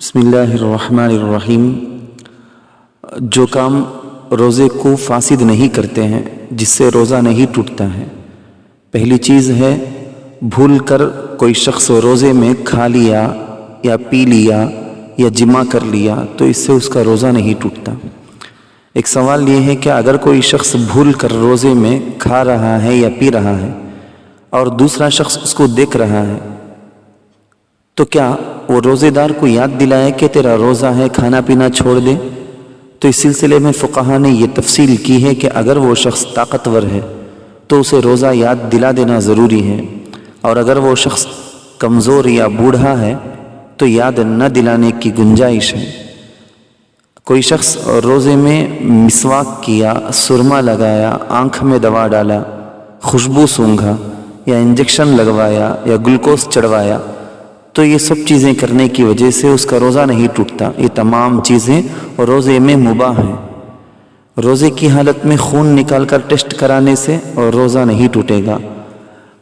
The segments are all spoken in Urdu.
بسم اللہ الرحمن الرحیم۔ جو کام روزے کو فاسد نہیں کرتے ہیں، جس سے روزہ نہیں ٹوٹتا ہے، پہلی چیز ہے بھول کر کوئی شخص روزے میں کھا لیا یا پی لیا یا جمع کر لیا تو اس سے اس کا روزہ نہیں ٹوٹتا۔ ایک سوال یہ ہے کہ اگر کوئی شخص بھول کر روزے میں کھا رہا ہے یا پی رہا ہے اور دوسرا شخص اس کو دیکھ رہا ہے تو کیا وہ روزے دار کو یاد دلائے کہ تیرا روزہ ہے، کھانا پینا چھوڑ دے؟ تو اس سلسلے میں فقہا نے یہ تفصیل کی ہے کہ اگر وہ شخص طاقتور ہے تو اسے روزہ یاد دلا دینا ضروری ہے، اور اگر وہ شخص کمزور یا بوڑھا ہے تو یاد نہ دلانے کی گنجائش ہے۔ کوئی شخص روزے میں مسواک کیا، سرما لگایا، آنکھ میں دوا ڈالا، خوشبو سونگھا یا انجیکشن لگوایا یا گلوکوز چڑھوایا تو یہ سب چیزیں کرنے کی وجہ سے اس کا روزہ نہیں ٹوٹتا۔ یہ تمام چیزیں روزے میں مباح ہیں۔ روزے کی حالت میں خون نکال کر ٹیسٹ کرانے سے اور روزہ نہیں ٹوٹے گا۔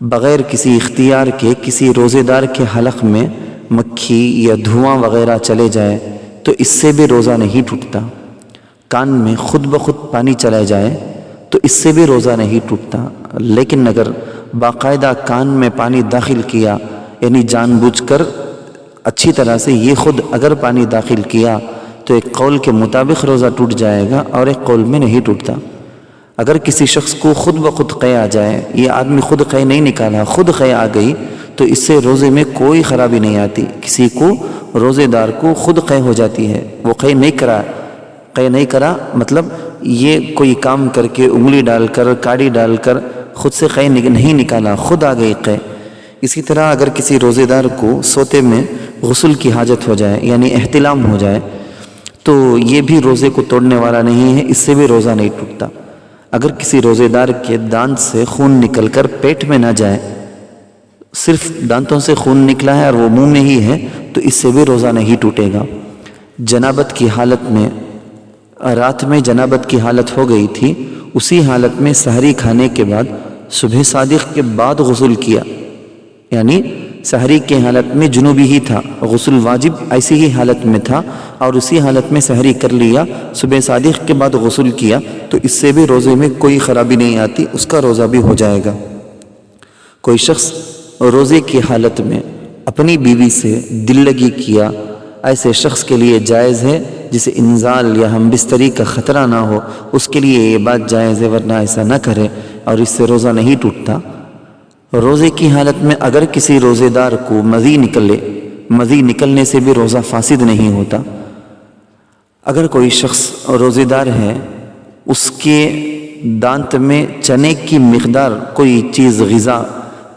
بغیر کسی اختیار کے کسی روزے دار کے حلق میں مکھی یا دھواں وغیرہ چلے جائے تو اس سے بھی روزہ نہیں ٹوٹتا۔ کان میں خود بخود پانی چلا جائے تو اس سے بھی روزہ نہیں ٹوٹتا، لیکن اگر باقاعدہ کان میں پانی داخل کیا، یعنی جان بوجھ کر اچھی طرح سے یہ خود اگر پانی داخل کیا تو ایک قول کے مطابق روزہ ٹوٹ جائے گا اور ایک قول میں نہیں ٹوٹتا۔ اگر کسی شخص کو خود بخود قے آ جائے، یہ آدمی خود قے نہیں نکالا، خود قے آ گئی تو اس سے روزے میں کوئی خرابی نہیں آتی۔ کسی کو روزے دار کو خود قے ہو جاتی ہے، وہ قے نہیں کرا مطلب یہ کوئی کام کر کے انگلی ڈال کر کاڑی ڈال کر خود سے قے نہیں نکالا، خود آ گئی قے۔ اسی طرح اگر کسی روزے دار کو سوتے میں غسل کی حاجت ہو جائے، یعنی احتلام ہو جائے، تو یہ بھی روزے کو توڑنے والا نہیں ہے، اس سے بھی روزہ نہیں ٹوٹتا۔ اگر کسی روزے دار کے دانت سے خون نکل کر پیٹ میں نہ جائے، صرف دانتوں سے خون نکلا ہے اور وہ منہ میں ہی ہے تو اس سے بھی روزہ نہیں ٹوٹے گا۔ جنابت کی حالت میں، رات میں جنابت کی حالت ہو گئی تھی، اسی حالت میں سحری کھانے کے بعد صبح صادق کے بعد غسل کیا، یعنی سحری کی حالت میں جنوبی ہی تھا، غسل واجب ایسی ہی حالت میں تھا اور اسی حالت میں سحری کر لیا، صبح صادق کے بعد غسل کیا تو اس سے بھی روزے میں کوئی خرابی نہیں آتی، اس کا روزہ بھی ہو جائے گا۔ کوئی شخص روزے کی حالت میں اپنی بیوی سے دل لگی کیا، ایسے شخص کے لیے جائز ہے جسے انزال یا ہم بستری کا خطرہ نہ ہو، اس کے لیے یہ بات جائز ہے، ورنہ ایسا نہ کرے اور اس سے روزہ نہیں ٹوٹتا۔ روزے کی حالت میں اگر کسی روزے دار کو مزی نکلنے سے بھی روزہ فاسد نہیں ہوتا۔ اگر کوئی شخص روزے دار ہے، اس کے دانت میں چنے کی مقدار کوئی چیز غذا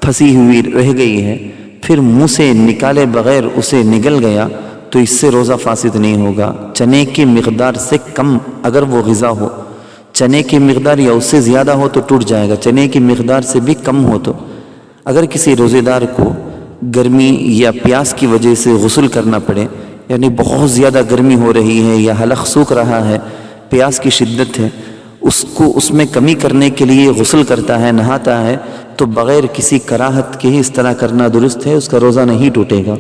پھنسی ہوئی رہ گئی ہے، پھر منہ سے نکالے بغیر اسے نگل گیا تو اس سے روزہ فاسد نہیں ہوگا۔ چنے کی مقدار سے کم اگر وہ غذا ہو، چنے کی مقدار یا اس سے زیادہ ہو تو ٹوٹ جائے گا، چنے کی مقدار سے بھی کم ہو تو۔ اگر کسی روزے دار کو گرمی یا پیاس کی وجہ سے غسل کرنا پڑے، یعنی بہت زیادہ گرمی ہو رہی ہے یا حلق سوکھ رہا ہے، پیاس کی شدت ہے، اس میں کمی کرنے کے لیے غسل کرتا ہے، نہاتا ہے، تو بغیر کسی کراہت کے ہی اس طرح کرنا درست ہے، اس کا روزہ نہیں ٹوٹے گا۔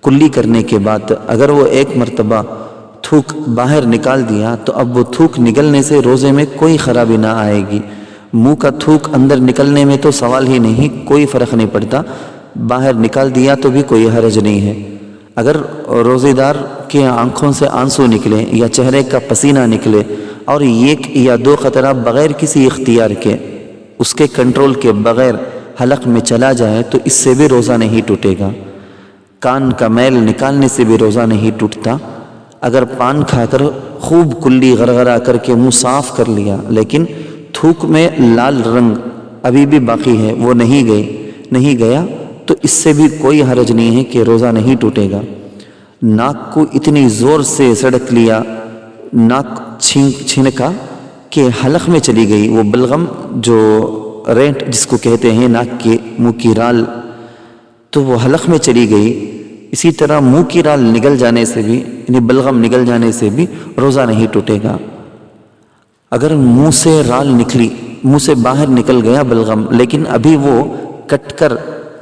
کلی کرنے کے بعد اگر وہ ایک مرتبہ تھوک باہر نکال دیا تو اب وہ تھوک نکلنے سے روزے میں کوئی خرابی نہ آئے گی۔ منہ کا تھوک اندر نکلنے میں تو سوال ہی نہیں، کوئی فرق نہیں پڑتا، باہر نکال دیا تو بھی کوئی حرج نہیں ہے۔ اگر روزے دار کے آنکھوں سے آنسو نکلے یا چہرے کا پسینہ نکلے اور ایک یا دو قطرہ بغیر کسی اختیار کے، اس کے کنٹرول کے بغیر حلق میں چلا جائے تو اس سے بھی روزہ نہیں ٹوٹے گا۔ کان کا میل نکالنے سے بھی روزہ نہیں ٹوٹتا۔ اگر پان کھا کر خوب کلی غرغرہ کر کے منہ صاف کر لیا لیکن تھوک میں لال رنگ ابھی بھی باقی ہے، وہ نہیں گیا تو اس سے بھی کوئی حرج نہیں ہے کہ روزہ نہیں ٹوٹے گا۔ ناک کو اتنی زور سے سڑک لیا، ناک چھینکا کہ حلق میں چلی گئی، وہ بلغم جو رینٹ جس کو کہتے ہیں، ناک کے منہ کی رال، تو وہ حلق میں چلی گئی۔ اسی طرح منہ کی رال نگل جانے سے بھی، یعنی بلغم نگل جانے سے بھی روزہ نہیں ٹوٹے گا۔ اگر منہ سے رال نکلی، منہ سے باہر نکل گیا بلغم، لیکن ابھی وہ کٹ کر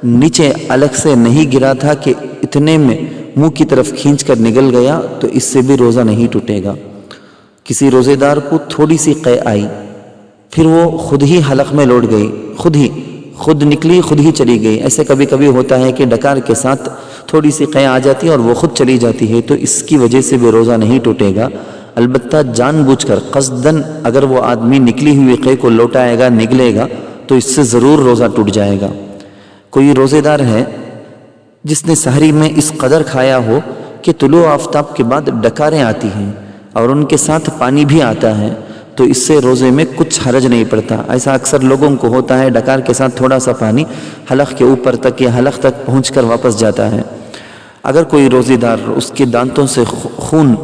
نیچے الگ سے نہیں گرا تھا کہ اتنے میں منہ کی طرف کھینچ کر نگل گیا تو اس سے بھی روزہ نہیں ٹوٹے گا۔ کسی روزے دار کو تھوڑی سی قے آئی، پھر وہ خود ہی حلق میں لوٹ گئی، خود نکلی، خود ہی چلی گئی۔ ایسے کبھی کبھی ہوتا ہے کہ ڈکار کے ساتھ تھوڑی سی قے آ جاتی ہے اور وہ خود چلی جاتی ہے، تو اس کی وجہ سے بھی روزہ نہیں ٹوٹے گا۔ البتہ جان بوجھ کر قصداً اگر وہ آدمی نکلی ہوئی قے کو لوٹائے گا، نگلے گا، تو اس سے ضرور روزہ ٹوٹ جائے گا۔ کوئی روزے دار ہے جس نے سحری میں اس قدر کھایا ہو کہ طلوع آفتاب کے بعد ڈکاریں آتی ہیں اور ان کے ساتھ پانی بھی آتا ہے، تو اس سے روزے میں کچھ حرج نہیں پڑتا۔ ایسا اکثر لوگوں کو ہوتا ہے، ڈکار کے ساتھ تھوڑا سا پانی حلق کے اوپر تک یا حلق تک پہنچ کر واپس جاتا ہے۔ اگر کوئی روزے دار اس کے دانتوں سے خون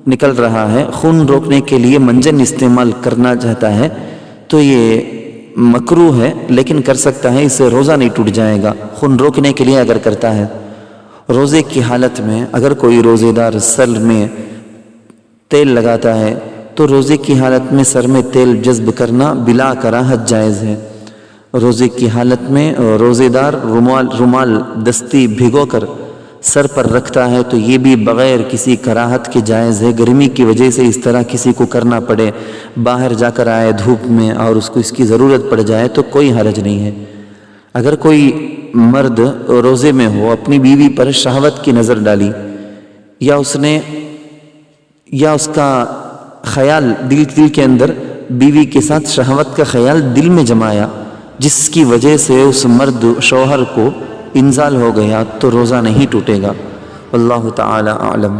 نکل رہا ہے، خون روکنے کے لیے منجن استعمال کرنا چاہتا ہے تو یہ مکروہ ہے، لیکن کر سکتا ہے، اس سے روزہ نہیں ٹوٹ جائے گا خون روکنے کے لیے اگر کرتا ہے۔ روزے کی حالت میں اگر کوئی روزے دار سر میں تیل لگاتا ہے تو روزے کی حالت میں سر میں تیل جذب کرنا بلا کراہت جائز ہے۔ روزے کی حالت میں روزے دار رومال دستی بھگو کر سر پر رکھتا ہے تو یہ بھی بغیر کسی کراہت کے جائز ہے۔ گرمی کی وجہ سے اس طرح کسی کو کرنا پڑے، باہر جا کر آئے دھوپ میں اور اس کو اس کی ضرورت پڑ جائے تو کوئی حرج نہیں ہے۔ اگر کوئی مرد روزے میں ہو، اپنی بیوی پر شہوت کی نظر ڈالی یا اس کا خیال دل کے اندر بیوی کے ساتھ شہوت کا خیال دل میں جمایا، جس کی وجہ سے اس مرد شوہر کو انزال ہو گیا، تو روزہ نہیں ٹوٹے گا۔ واللہ تعالی اعلم۔